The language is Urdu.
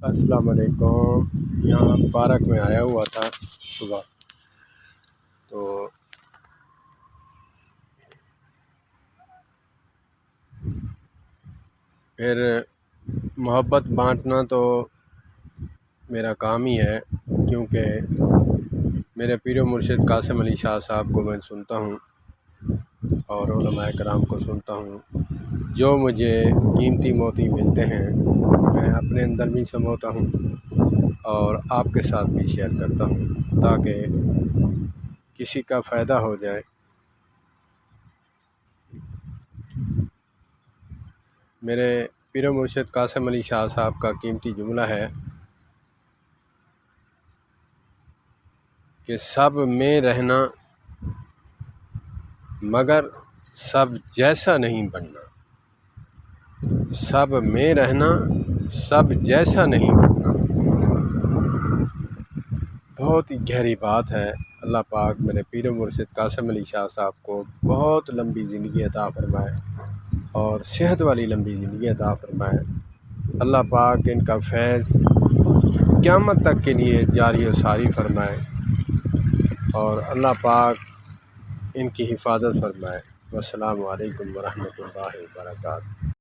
السلام علیکم۔ یہاں پارک میں آیا ہوا تھا صبح، تو پھر محبت بانٹنا تو میرا کام ہی ہے، کیونکہ میرے پیر و مرشد قاسم علی شاہ صاحب کو میں سنتا ہوں اور علماء کرام کو سنتا ہوں۔ جو مجھے قیمتی موتی ملتے ہیں میں اپنے اندر بھی سموتا ہوں اور آپ کے ساتھ بھی شیئر کرتا ہوں، تاکہ کسی کا فائدہ ہو جائے۔ میرے پیر و مرشد قاسم علی شاہ صاحب کا قیمتی جملہ ہے کہ سب میں رہنا مگر سب جیسا نہیں بننا، سب میں رہنا سب جیسا نہیں بننا۔ بہت ہی گہری بات ہے۔ اللہ پاک میرے پیر و مرشد قاسم علی شاہ صاحب کو بہت لمبی زندگی عطا فرمائے اور صحت والی لمبی زندگی عطا فرمائے۔ اللہ پاک ان کا فیض قیامت تک کے لیے جاری و ساری فرمائے اور اللہ پاک ان کی حفاظت فرمائے۔ والسلام علیکم ورحمۃ اللہ وبرکاتہ۔